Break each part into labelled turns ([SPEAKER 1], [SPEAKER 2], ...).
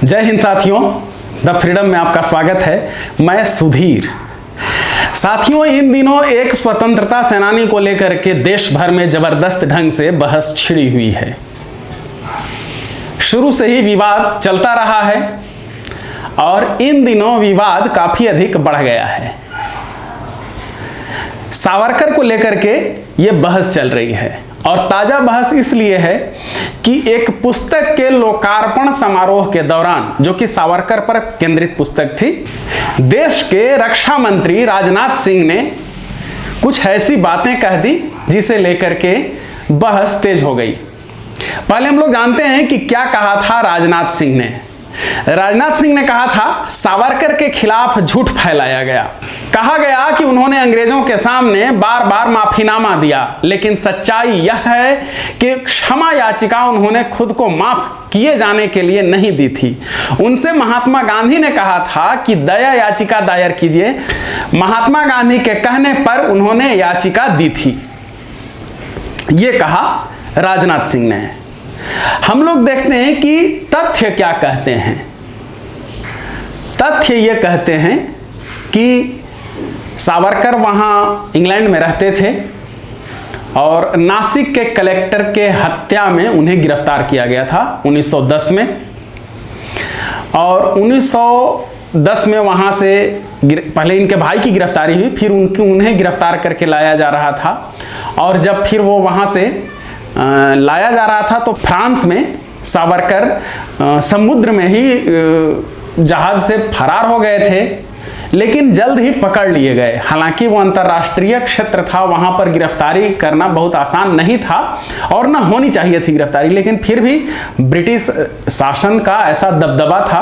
[SPEAKER 1] जय हिंद साथियों, the freedom में आपका स्वागत है। मैं सुधीर। साथियों, इन दिनों एक स्वतंत्रता सेनानी को लेकर के देश भर में जबरदस्त ढंग से बहस छिड़ी हुई है। शुरू से ही विवाद चलता रहा है और इन दिनों विवाद काफी अधिक बढ़ गया है। सावरकर को लेकर के ये बहस चल रही है और ताजा बहस इसलिए है कि एक पुस्तक के लोकार्पण समारोह के दौरान, जो कि सावरकर पर केंद्रित पुस्तक थी, देश के रक्षा मंत्री राजनाथ सिंह ने कुछ ऐसी बातें कह दी जिसे लेकर के बहस तेज हो गई। पहले हम लोग जानते हैं कि क्या कहा था राजनाथ सिंह ने। राजनाथ सिंह ने कहा था सावरकर के खिलाफ झूठ फैलाया गया। कहा गया कि उन्होंने अंग्रेजों के सामने बार बार माफीनामा दिया, लेकिन सच्चाई यह है कि क्षमा याचिका उन्होंने खुद को माफ किए जाने के लिए नहीं दी थी। उनसे महात्मा गांधी ने कहा था कि दया याचिका दायर कीजिए। महात्मा गांधी के कहने पर उन्होंने याचिका दी थी। यह कहा राजनाथ सिंह ने। हम लोग देखते हैं कि तथ्य क्या कहते हैं। तथ्य ये कहते हैं कि सावरकर वहाँ इंग्लैंड में रहते थे और नासिक के कलेक्टर के हत्या में उन्हें गिरफ्तार किया गया था 1910 में। और 1910 में वहाँ से पहले इनके भाई की गिरफ्तारी हुई, फिर उन्हें गिरफ्तार करके लाया जा रहा था। और जब फिर वो वहाँ से लाया जा रहा था तो फ्रांस में सावरकर समुद्र में ही जहाज से फरार हो गए थे, लेकिन जल्द ही पकड़ लिए गए। हालांकि वो अंतर्राष्ट्रीय क्षेत्र था, वहां पर गिरफ्तारी करना बहुत आसान नहीं था और ना होनी चाहिए थी गिरफ्तारी, लेकिन फिर भी ब्रिटिश शासन का ऐसा दबदबा था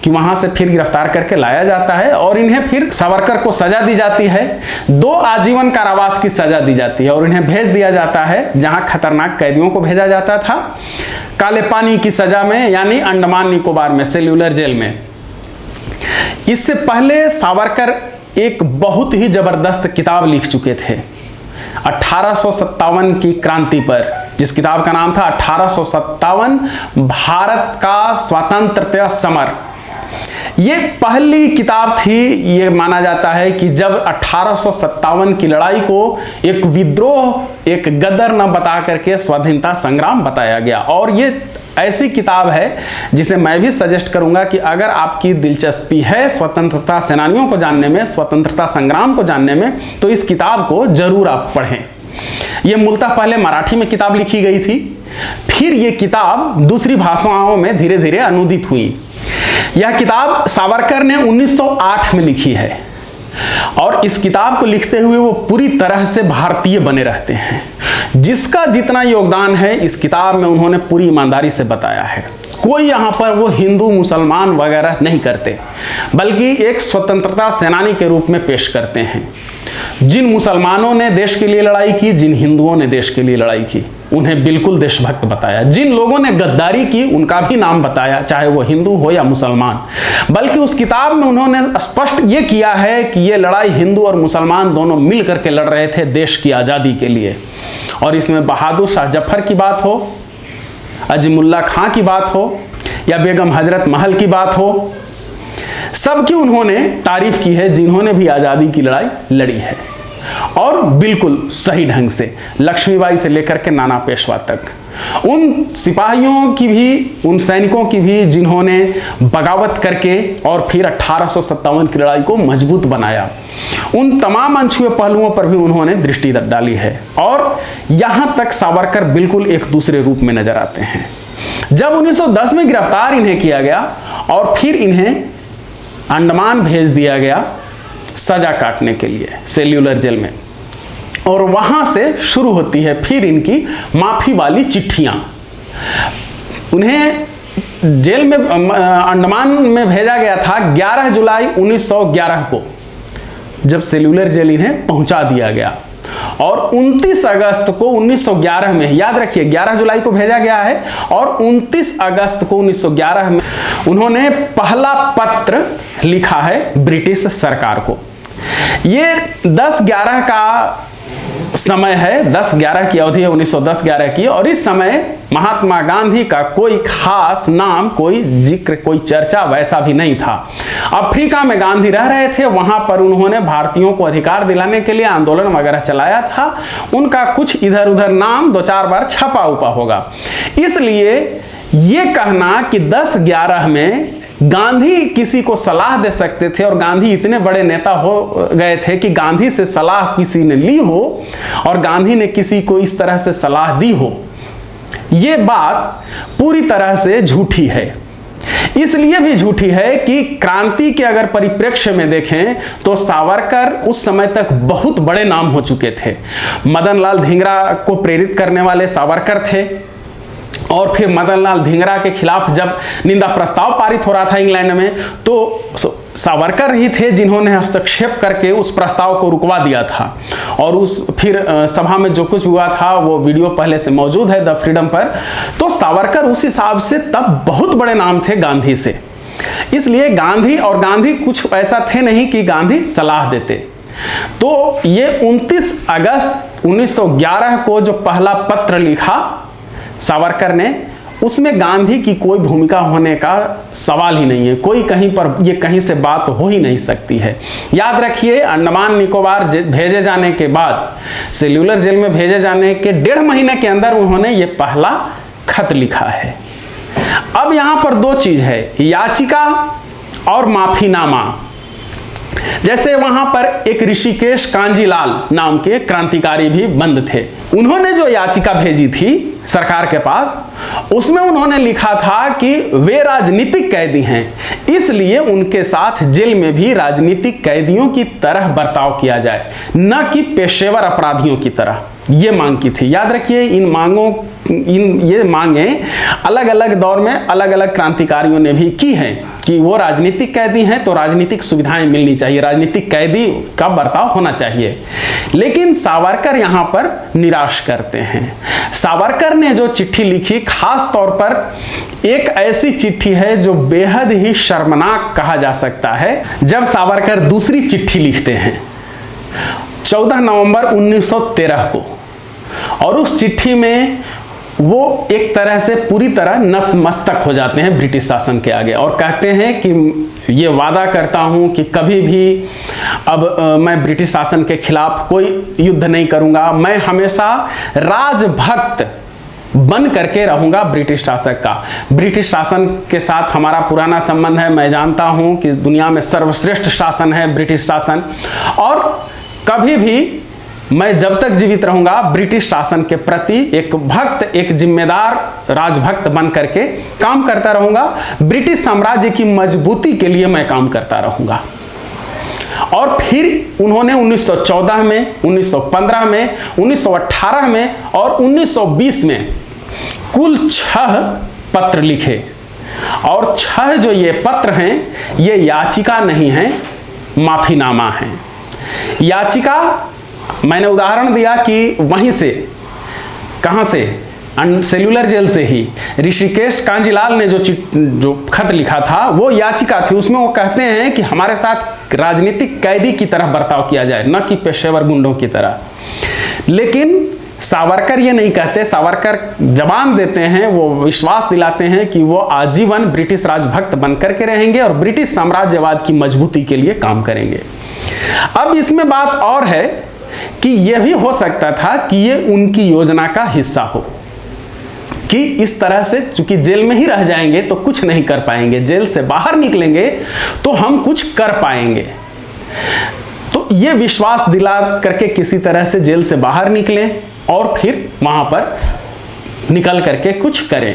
[SPEAKER 1] कि वहां से फिर गिरफ्तार करके लाया जाता है और इन्हें फिर सावरकर को सजा दी जाती है। 2 आजीवन कारावास की सजा दी जाती है और इन्हें भेज दिया जाता है जहां खतरनाक कैदियों को भेजा जाता था, काले पानी की सजा में, यानी अंडमान निकोबार में, सेल्यूलर जेल में। इससे पहले सावरकर एक बहुत ही जबरदस्त किताब लिख चुके थे 1857 की क्रांति पर, जिस किताब का नाम था 1857 भारत का स्वतंत्रता समर। ये पहली किताब थी। ये माना जाता है कि जब 1857 की लड़ाई को एक विद्रोह, एक गदर न बता करके स्वाधीनता संग्राम बताया गया। और ये ऐसी किताब है जिसे मैं भी सजेस्ट करूंगा कि अगर आपकी दिलचस्पी है स्वतंत्रता सेनानियों को जानने में, स्वतंत्रता संग्राम को जानने में, तो इस किताब को जरूर आप पढ़ें। यह मूलतः पहले मराठी में किताब लिखी गई थी, फिर यह किताब दूसरी भाषाओं में धीरे धीरे अनुदित हुई। यह किताब सावरकर ने 1908 में लिखी है और इस किताब को लिखते हुए वो पूरी तरह से भारतीय बने रहते हैं। जिसका जितना योगदान है इस किताब में उन्होंने पूरी ईमानदारी से बताया है। कोई यहाँ पर वो हिंदू मुसलमान वगैरह नहीं करते, बल्कि एक स्वतंत्रता सेनानी के रूप में पेश करते हैं। जिन मुसलमानों ने देश के लिए लड़ाई की, जिन हिंदुओं ने देश के लिए लड़ाई की, उन्हें बिल्कुल देशभक्त बताया। जिन लोगों ने गद्दारी की उनका भी नाम बताया, चाहे वो हिंदू हो या मुसलमान। बल्कि उस किताब में उन्होंने स्पष्ट ये किया है कि ये लड़ाई हिंदू और मुसलमान दोनों मिल करके लड़ रहे थे देश की आज़ादी के लिए। और इसमें बहादुर शाह जफर की बात हो, अजीमुल्ला खां की बात हो या बेगम हजरत महल की बात हो, सबकी उन्होंने तारीफ की है जिन्होंने भी आज़ादी की लड़ाई लड़ी है। और बिल्कुल सही ढंग से, लक्ष्मीबाई से लेकर के नाना पेशवा तक, उन सिपाहियों की भी, उन सैनिकों की भी जिन्होंने बगावत करके और फिर 1857 की लड़ाई को मजबूत बनाया, उन तमाम अनछुए पहलुओं पर भी उन्होंने दृष्टि डाली है। और यहां तक सावरकर बिल्कुल एक दूसरे रूप में नजर आते हैं। जब 1910 में गिरफ्तार इन्हें किया गया और फिर इन्हें अंडमान भेज दिया गया सजा काटने के लिए सेल्यूलर जेल में, और वहां से शुरू होती है फिर इनकी माफी वाली चिट्ठियां। उन्हें जेल में अंडमान में भेजा गया था 11 जुलाई 1911 को, जब सेल्यूलर जेल इन्हें पहुंचा दिया गया। और 29 अगस्त को 1911 में, याद रखिए 11 जुलाई को भेजा गया है और 29 अगस्त को 1911 में उन्होंने पहला पत्र लिखा है ब्रिटिश सरकार को। ये 10-11 का समय है, 10-11 की अवधि है, 1910-11 की, और इस समय महात्मा गांधी का कोई खास नाम, कोई जिक्र, कोई चर्चा वैसा भी नहीं था। अफ्रीका में गांधी रह रहे थे, वहां पर उन्होंने भारतीयों को अधिकार दिलाने के लिए आंदोलन वगैरह चलाया था। उनका कुछ इधर उधर नाम 2-4 बार छपा उपा होगा। इसलिए ये कहना कि 10-11 में गांधी किसी को सलाह दे सकते थे, और गांधी इतने बड़े नेता हो गए थे कि गांधी से सलाह किसी ने ली हो और गांधी ने किसी को इस तरह से सलाह दी हो, ये बात पूरी तरह से झूठी है। इसलिए भी झूठी है कि क्रांति के अगर परिप्रेक्ष्य में देखें तो सावरकर उस समय तक बहुत बड़े नाम हो चुके थे। मदन लाल धिंगरा को प्रेरित करने वाले सावरकर थे, और फिर मदन लाल धिंगरा के खिलाफ जब निंदा प्रस्ताव पारित हो रहा था इंग्लैंड में, तो सावरकर ही थे जिन्होंने हस्तक्षेप करके उस प्रस्ताव को रुकवा दिया था। और उस फिर सभा में जो कुछ हुआ था वो वीडियो पहले से मौजूद है द फ्रीडम पर। तो सावरकर उस हिसाब से तब बहुत बड़े नाम थे गांधी से। इसलिए गांधी कुछ ऐसा थे नहीं कि गांधी सलाह देते। तो ये 29 अगस्त 1911 को जो पहला पत्र लिखा सावरकर ने, उसमें गांधी की कोई भूमिका होने का सवाल ही नहीं है। कोई कहीं पर ये कहीं से बात हो ही नहीं सकती है। याद रखिए, अंडमान निकोबार भेजे जाने के बाद, सेल्यूलर जेल में भेजे जाने के 1.5 महीने के अंदर उन्होंने ये पहला खत लिखा है। अब यहां पर 2 चीज है, याचिका और माफीनामा। जैसे वहां पर एक ऋषिकेश कांजीलाल नाम के क्रांतिकारी भी बंद थे। उन्होंने जो याचिका भेजी थी सरकार के पास, उसमें उन्होंने लिखा था कि वे राजनीतिक कैदी हैं, इसलिए उनके साथ जेल में भी राजनीतिक कैदियों की तरह बर्ताव किया जाए, न कि पेशेवर अपराधियों की तरह। ये मांग की थी। याद रखिए, ये मांगे अलग अलग दौर में अलग अलग क्रांतिकारियों ने भी की हैं कि वो राजनीतिक कैदी हैं तो राजनीतिक सुविधाएं मिलनी चाहिए, राजनीतिक कैदी का बर्ताव होना चाहिए। लेकिन सावरकर यहां पर निराश करते हैं। सावरकर ने जो चिट्ठी लिखी, खास तौर पर एक ऐसी चिट्ठी है जो बेहद ही शर्मनाक कहा जा सकता है। जब सावरकर दूसरी चिट्ठी लिखते हैं 14 नवंबर 1913 को, और उस चिट्ठी में वो एक तरह से पूरी तरह नतमस्तक हो जाते हैं ब्रिटिश शासन के आगे, और कहते हैं कि ये वादा करता हूं कि कभी भी अब मैं ब्रिटिश शासन के खिलाफ कोई युद्ध नहीं करूंगा, मैं हमेशा राजभक्त बन करके रहूंगा ब्रिटिश शासक का। ब्रिटिश शासन के साथ हमारा पुराना संबंध है, मैं जानता हूं कि दुनिया में सर्वश्रेष्ठ शासन है ब्रिटिश शासन, और कभी भी मैं जब तक जीवित रहूंगा ब्रिटिश शासन के प्रति एक भक्त, एक जिम्मेदार राजभक्त बन करके काम करता रहूंगा। ब्रिटिश साम्राज्य की मजबूती के लिए मैं काम करता रहूंगा। और फिर उन्होंने 1914 में, 1915 में, 1918 में और 1920 में कुल 6 पत्र लिखे। और 6 जो ये पत्र हैं, ये याचिका नहीं है, माफीनामा है। याचिका मैंने उदाहरण दिया कि वहीं से, कहां से, सेल्यूलर जेल से ही ऋषिकेश कांजीलाल ने जो खत लिखा था वो याचिका थी। उसमें वो कहते हैं कि हमारे साथ राजनीतिक कैदी की तरह बर्ताव किया जाए, न कि पेशेवर गुंडों की तरह। लेकिन सावरकर ये नहीं कहते। सावरकर जवाब देते हैं, वो विश्वास दिलाते हैं कि वो आजीवन ब्रिटिश राजभक्त बनकर के रहेंगे और ब्रिटिश साम्राज्यवाद की मजबूती के लिए काम करेंगे। अब इसमें बात और है कि यह भी हो सकता था कि ये उनकी योजना का हिस्सा हो, कि इस तरह से चूंकि जेल में ही रह जाएंगे तो कुछ नहीं कर पाएंगे, जेल से बाहर निकलेंगे तो हम कुछ कर पाएंगे। तो ये विश्वास दिला करके किसी तरह से जेल से बाहर निकलें और फिर वहां पर निकल करके कुछ करें।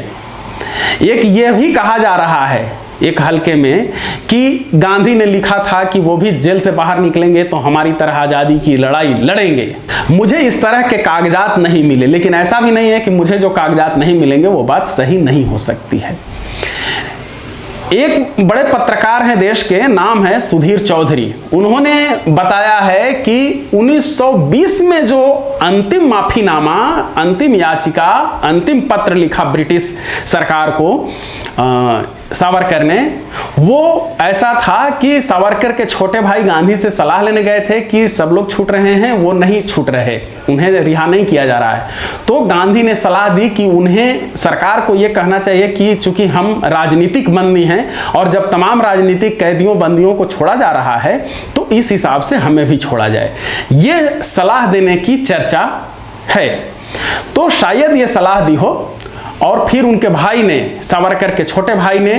[SPEAKER 1] एक ये भी कहा जा रहा है एक हल्के में कि गांधी ने लिखा था कि वो भी जेल से बाहर निकलेंगे तो हमारी तरह आज़ादी की लड़ाई लड़ेंगे। मुझे इस तरह के कागजात नहीं मिले, लेकिन ऐसा भी नहीं है कि मुझे जो कागजात नहीं मिलेंगे वो बात सही नहीं हो सकती है। एक बड़े पत्रकार हैं देश के, नाम है सुधीर चौधरी। उन्होंने बताया है कि 1920 में जो अंतिम माफीनामा, अंतिम याचिका, अंतिम पत्र लिखा ब्रिटिश सरकार को सावरकर ने, वो ऐसा था कि सावरकर के छोटे भाई गांधी से सलाह लेने गए थे कि सब लोग छूट रहे हैं, वो नहीं छूट रहे, उन्हें रिहा नहीं किया जा रहा है। तो गांधी ने सलाह दी कि उन्हें, सरकार को ये कहना चाहिए कि चूंकि हम राजनीतिक बंदी हैं और जब तमाम राजनीतिक कैदियों बंदियों को छोड़ा जा रहा है तो इस हिसाब से हमें भी छोड़ा जाए। ये सलाह देने की चर्चा है। तो शायद ये सलाह दी हो और फिर उनके भाई ने, सावरकर के छोटे भाई ने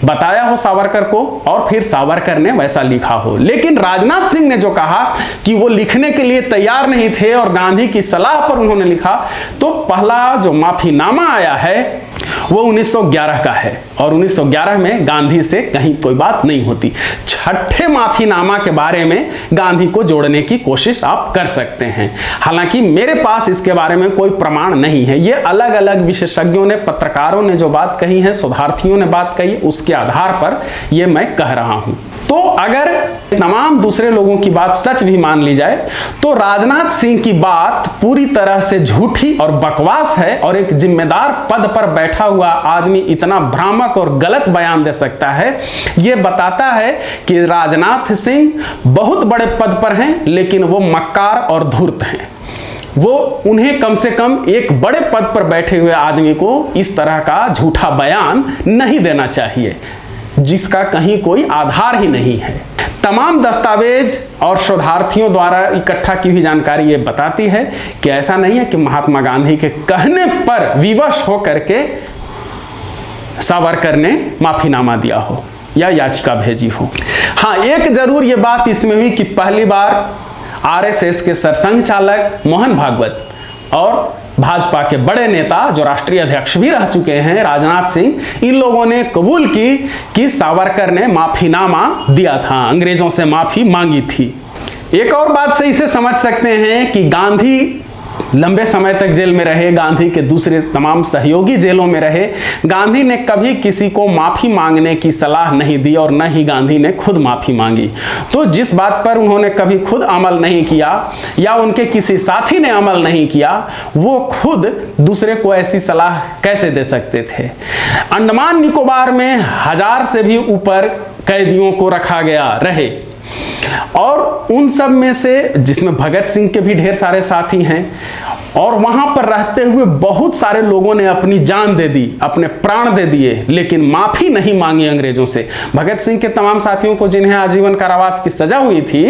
[SPEAKER 1] बताया हो सावरकर को और फिर सावरकर ने वैसा लिखा हो। लेकिन राजनाथ सिंह ने जो कहा कि वो लिखने के लिए तैयार नहीं थे और गांधी की सलाह पर उन्होंने लिखा, तो पहला जो माफीनामा आया है वो 1911 का है और 1911 में गांधी से कहीं कोई बात नहीं होती। छठे माफीनामा के बारे में गांधी को जोड़ने की कोशिश आप कर सकते हैं, हालांकि मेरे पास इसके बारे में कोई प्रमाण नहीं है। ये अलग अलग विशेषज्ञों ने, पत्रकारों ने जो बात कही है, शोधार्थियों ने बात कही, उसके आधार पर ये मैं कह रहा हूं। तो अगर तमाम दूसरे लोगों की बात सच भी मान ली जाए तो राजनाथ सिंह की बात पूरी तरह से झूठी और बकवास है और एक जिम्मेदार पद पर बैठा हुआ आदमी इतना भ्रामक और गलत बयान दे सकता है। यह बताता है कि राजनाथ सिंह बहुत बड़े पद पर हैं लेकिन वो मक्कार और धूर्त हैं। वो, उन्हें कम से कम एक बड़े पद पर बैठे हुए आदमी को इस तरह का झूठा बयान नहीं देना चाहिए जिसका कहीं कोई आधार ही नहीं है। तमाम दस्तावेज और शोधार्थियों द्वारा इकट्ठा की हुई जानकारी ये बताती है कि ऐसा नहीं है कि महात्मा गांधी के कहने पर विवश होकर के सावरकर ने माफीनामा दिया हो या याचिका भेजी हो। हाँ, एक जरूर ये बात इसमें हुई कि पहली बार आरएसएस के सरसंघ चालक मोहन भागवत और भाजपा के बड़े नेता जो राष्ट्रीय अध्यक्ष भी रह चुके हैं राजनाथ सिंह, इन लोगों ने कबूल की कि सावरकर ने माफीनामा दिया था, अंग्रेजों से माफी मांगी थी। एक और बात से इसे समझ सकते हैं कि गांधी लंबे समय तक जेल में रहे, गांधी के दूसरे तमाम सहयोगी जेलों में रहे, गांधी ने कभी किसी को माफी मांगने की सलाह नहीं दी और न ही गांधी ने खुद माफी मांगी। तो जिस बात पर उन्होंने कभी खुद अमल नहीं किया या उनके किसी साथी ने अमल नहीं किया, वो खुद दूसरे को ऐसी सलाह कैसे दे सकते थे। अंडमान निकोबार में 1000 से भी ऊपर कैदियों को रखा गया रहे और उन सब में से, जिसमें भगत सिंह के भी ढेर सारे साथी हैं, और वहां पर रहते हुए बहुत सारे लोगों ने अपनी जान दे दी, अपने प्राण दे दिए, लेकिन माफी नहीं मांगी अंग्रेजों से। भगत सिंह के तमाम साथियों को जिन्हें आजीवन कारावास की सजा हुई थी,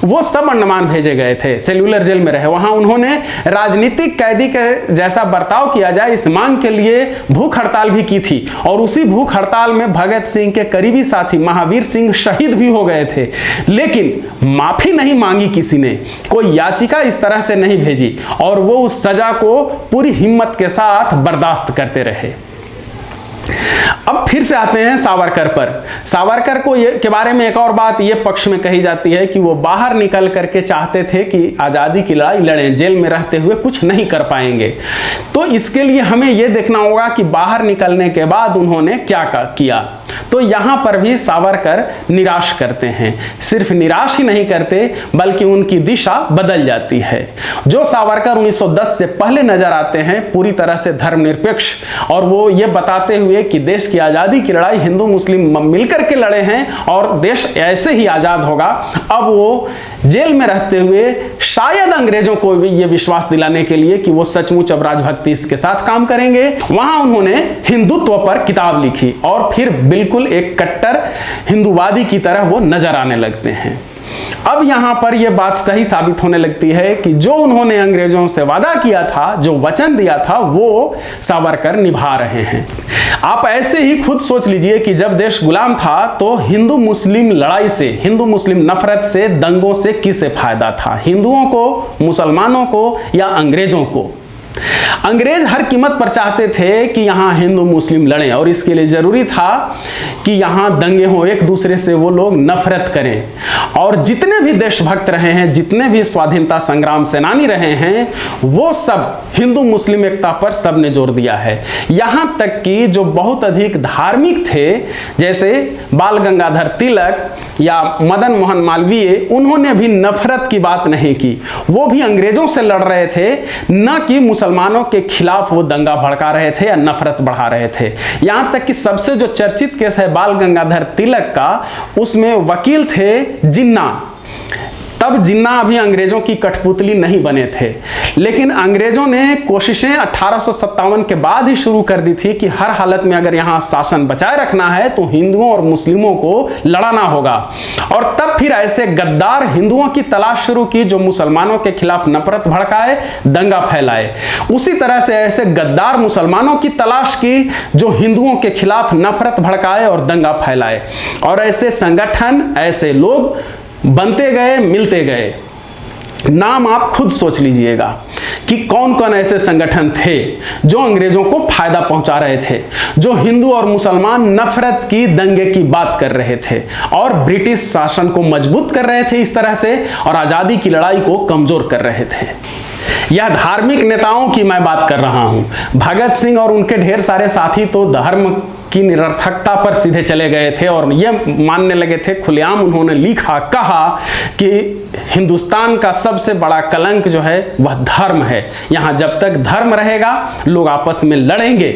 [SPEAKER 1] वो सब अंडमान भेजे गए थे, सेल्यूलर जेल में रहे। वहां उन्होंने राजनीतिक कैदी के जैसा बर्ताव किया जाए इस मांग के लिए भूख हड़ताल भी की थी और उसी भूख हड़ताल में भगत सिंह के करीबी साथी महावीर सिंह शहीद भी हो गए थे, लेकिन माफी नहीं मांगी किसी ने, कोई याचिका इस तरह से नहीं भेजी और वो उस सजा को पूरी हिम्मत के साथ बर्दाश्त करते रहे। अब फिर से आते हैं सावरकर पर। सावरकर को के बारे में एक और बात ये पक्ष में कही जाती है कि वो बाहर निकल करके चाहते थे कि आज़ादी की लड़ाई लड़ें, जेल में रहते हुए कुछ नहीं कर पाएंगे। तो इसके लिए हमें ये देखना होगा कि बाहर निकलने के बाद उन्होंने क्या किया। तो यहाँ पर भी सावरकर निराश करते हैं, सिर्फ निराश ही नहीं करते बल्कि उनकी दिशा बदल जाती है। जो सावरकर 1910 से पहले नजर आते हैं पूरी तरह से धर्मनिरपेक्ष, और वो ये बताते हुए कि देश की आज़ादी की लड़ाई हिंदू मुस्लिम मिलकर के लड़े हैं और देश ऐसे ही आज़ाद होगा, अब वो जेल में रहते हुए शायद अंग्रेजों को भी ये विश्वास दिलाने के लिए कि वो सचमुच अब राजभक्ति के साथ काम करेंगे, वहां उन्होंने हिंदुत्व पर किताब लिखी और फिर बिल्कुल एक कट्टर हिंदूवादी की तरह वो नजर आने लगते हैं। अब यहां पर यह बात सही साबित होने लगती है कि जो उन्होंने अंग्रेजों से वादा किया था, जो वचन दिया था, वो सावरकर निभा रहे हैं। आप ऐसे ही खुद सोच लीजिए कि जब देश गुलाम था तो हिंदू मुस्लिम लड़ाई से, हिंदू मुस्लिम नफरत से, दंगों से किसे फायदा था? हिंदुओं को, मुसलमानों को या अंग्रेजों को? अंग्रेज हर कीमत पर चाहते थे कि यहाँ हिंदू मुस्लिम लड़ें और इसके लिए जरूरी था कि यहाँ दंगे हों, एक दूसरे से वो लोग नफरत करें। और जितने भी देशभक्त रहे हैं, जितने भी स्वाधीनता संग्राम सेनानी रहे हैं, वो सब हिंदू मुस्लिम एकता पर सब ने जोर दिया है। यहाँ तक कि जो बहुत अधिक धार्मिक थे, जैसे बाल गंगाधर तिलक या मदन मोहन मालवीय, उन्होंने भी नफरत की बात नहीं की। वो भी अंग्रेजों से लड़ रहे थे, न कि मुसलमानों के खिलाफ वो दंगा भड़का रहे थे या नफरत बढ़ा रहे थे। यहां तक कि सबसे जो चर्चित केस है बाल गंगाधर तिलक का, उसमें वकील थे जिन्ना। तब जिन्ना अभी अंग्रेजों की कठपुतली नहीं बने थे, लेकिन अंग्रेजों ने कोशिशें 1857 के बाद ही शुरू कर दी थी कि हर हालत में अगर यहाँ शासन बचाए रखना है तो हिंदुओं और मुस्लिमों को लड़ाना होगा। और तब फिर ऐसे गद्दार हिंदुओं की तलाश शुरू की जो मुसलमानों के खिलाफ नफरत भड़काए, दंगा फैलाए। उसी तरह से ऐसे गद्दार मुसलमानों की तलाश की जो हिंदुओं के खिलाफ नफरत भड़काए और दंगा फैलाए। और ऐसे संगठन, ऐसे लोग बनते गए, मिलते गए। नाम आप खुद सोच लीजिएगा कि कौन कौन ऐसे संगठन थे जो अंग्रेजों को फायदा पहुंचा रहे थे, जो हिंदू और मुसलमान नफरत की, दंगे की बात कर रहे थे और ब्रिटिश शासन को मजबूत कर रहे थे इस तरह से, और आजादी की लड़ाई को कमजोर कर रहे थे। यह धार्मिक नेताओं की मैं बात कर रहा हूं। भगत सिंह और उनके ढेर सारे साथी तो धर्म की निरर्थकता पर सीधे चले गए थे और यह मानने लगे थे, खुलेआम उन्होंने लिखा, कहा कि हिंदुस्तान का सबसे बड़ा कलंक जो है वह धर्म है। यहाँ जब तक धर्म रहेगा लोग आपस में लड़ेंगे।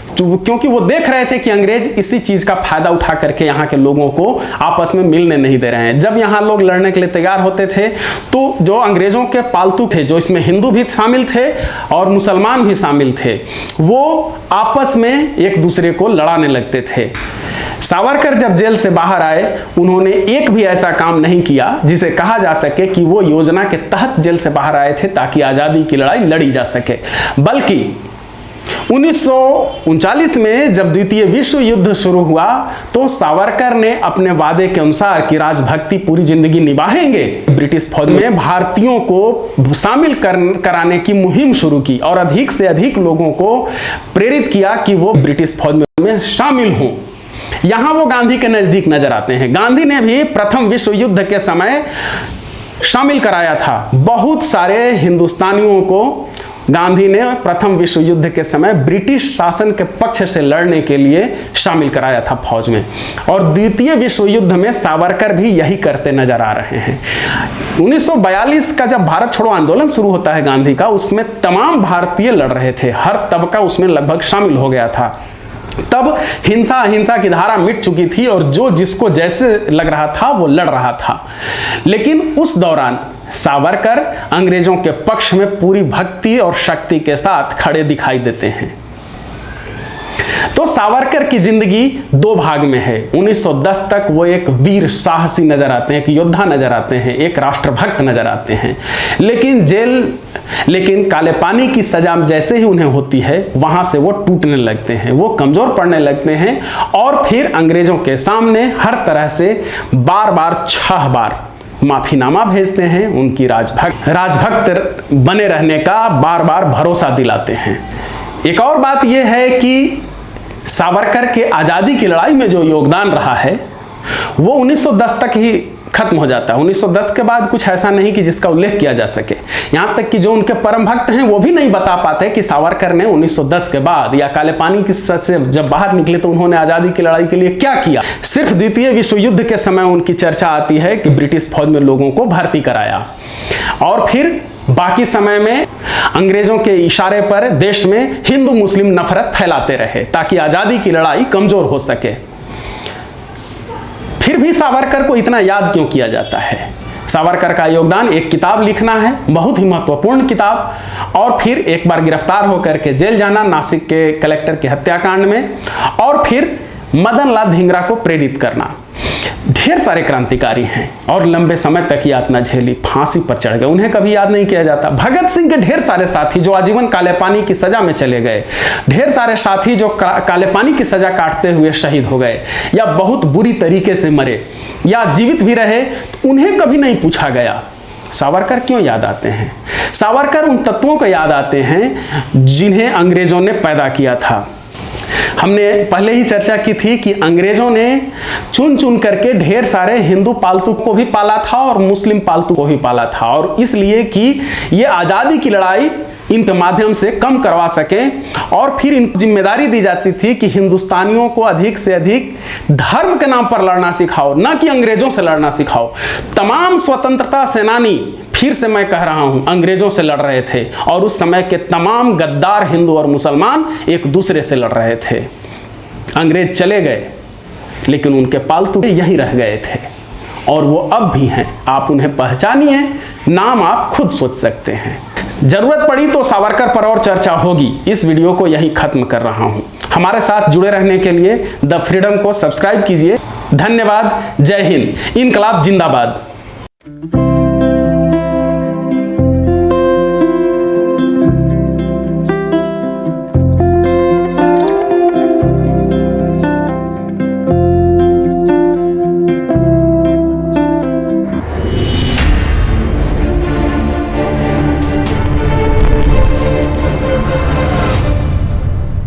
[SPEAKER 1] तो क्योंकि वो देख रहे थे कि अंग्रेज इसी चीज का फायदा उठा करके यहाँ के लोगों को आपस में मिलने नहीं दे रहे हैं। जब यहाँ लोग लड़ने के लिए तैयार होते थे तो जो अंग्रेजों के पालतू थे, जो इसमें हिंदू भी शामिल थे और मुसलमान भी शामिल थे, वो आपस में एक दूसरे को लड़ाने लगते थे। सावरकर जब जेल से बाहर आए, उन्होंने एक भी ऐसा काम नहीं किया जिसे कहा जा सके कि वो योजना के तहत जेल से बाहर आए थे ताकि आजादी की लड़ाई लड़ी जा सके। बल्कि 1939 में जब द्वितीय विश्व युद्ध शुरू हुआ तो सावरकर ने अपने वादे के अनुसार कि राजभक्ति पूरी जिंदगी निभाएंगे, ब्रिटिश फौज में भारतीयों को शामिल कराने की मुहिम शुरू की और अधिक से अधिक लोगों को प्रेरित किया कि वो ब्रिटिश फौज में शामिल हों। यहां वो गांधी के नजदीक नजर आते हैं। गांधी ने भी प्रथम विश्व युद्ध के समय शामिल कराया था। बहुत सारे हिंदुस्तानियों को गांधी ने प्रथम विश्व युद्ध के समय ब्रिटिश शासन के पक्ष से लड़ने के लिए शामिल कराया था फौज में। और द्वितीय विश्व युद्ध में सावरकर भी यही करते नजर आ रहे हैं। 1942 का जब भारत छोड़ो आंदोलन शुरू होता है गांधी का, उसमें तमाम भारतीय लड़ रहे थे, हर तबका उसमें लगभग शामिल हो गया था। तब हिंसा अहिंसा की धारा मिट चुकी थी और जो जिसको जैसे लग रहा था वो लड़ रहा था। लेकिन उस दौरान सावरकर अंग्रेजों के पक्ष में पूरी भक्ति और शक्ति के साथ खड़े दिखाई देते हैं। तो सावरकर की जिंदगी दो भाग में है। 1910 तक वो एक वीर साहसी नजर आते हैं, एक योद्धा नजर आते हैं, एक राष्ट्रभक्त नजर आते हैं। लेकिन काले पानी की सजा जैसे ही उन्हें होती है वहां से वो टूटने लगते हैं, वो कमजोर पड़ने लगते हैं और फिर अंग्रेजों के सामने हर तरह से बार बार 6 बार माफीनामा भेजते हैं, उनकी राजभक्त बने रहने का बार बार भरोसा दिलाते हैं। एक और बात यह है कि सावरकर के आजादी की लड़ाई में जो योगदान रहा है वो 1910 तक ही खत्म हो जाता है। 1910 के बाद कुछ ऐसा नहीं कि जिसका उल्लेख किया जा सके। यहां तक कि जो उनके परम भक्त हैं वो भी नहीं बता पाते कि सावरकर ने 1910 के बाद या काले पानी की सजा से जब बाहर निकले तो उन्होंने आजादी की लड़ाई के लिए क्या किया। सिर्फ द्वितीय विश्व युद्ध के समय उनकी चर्चा आती है कि ब्रिटिश फौज में लोगों को भर्ती कराया और फिर बाकी समय में अंग्रेजों के इशारे पर देश में हिंदू मुस्लिम नफरत फैलाते रहे ताकि आजादी की लड़ाई कमजोर हो सके। फिर भी सावरकर को इतना याद क्यों किया जाता है? सावरकर का योगदान एक किताब लिखना है, बहुत ही महत्वपूर्ण किताब, और फिर एक बार गिरफ्तार होकर के जेल जाना नासिक के कलेक्टर के हत्याकांड में, और फिर मदन लाल धिंगरा को प्रेरित करना। ढेर सारे क्रांतिकारी हैं और लंबे समय तक यातना झेली, फांसी पर चढ़ गए, उन्हें कभी याद नहीं किया जाता। भगत सिंह के ढेर सारे साथी जो आजीवन काले पानी की सजा में चले गए, ढेर सारे साथी जो काले पानी की सजा काटते हुए शहीद हो गए या बहुत बुरी तरीके से मरे या जीवित भी रहे, तो उन्हें कभी नहीं पूछा गया। सावरकर क्यों याद आते हैं? सावरकर उन तत्वों को याद आते हैं जिन्हें अंग्रेजों ने पैदा किया था। हमने पहले ही चर्चा की थी कि अंग्रेजों ने चुन चुन करके ढेर सारे हिंदू पालतू को भी पाला था और मुस्लिम पालतू को भी पाला था, और इसलिए कि ये आज़ादी की लड़ाई इनके माध्यम से कम करवा सके। और फिर इनको जिम्मेदारी दी जाती थी कि हिंदुस्तानियों को अधिक से अधिक धर्म के नाम पर लड़ना सिखाओ, ना कि अंग्रेजों से लड़ना सिखाओ। तमाम स्वतंत्रता सेनानी फिर से मैं कह रहा हूं, अंग्रेजों से लड़ रहे थे और उस समय के तमाम गद्दार हिंदू और मुसलमान एक दूसरे से लड़ रहे थे। अंग्रेज चले गए लेकिन उनके पालतू यहीं रह गए थे और वो अब भी हैं। आप उन्हें पहचानिए, नाम आप खुद सोच सकते हैं। जरूरत पड़ी तो सावरकर पर और चर्चा होगी। इस वीडियो को यहीं खत्म कर रहा हूं। हमारे साथ जुड़े रहने के लिए द फ्रीडम को सब्सक्राइब कीजिए। धन्यवाद। जय हिंद। इनकलाब जिंदाबाद।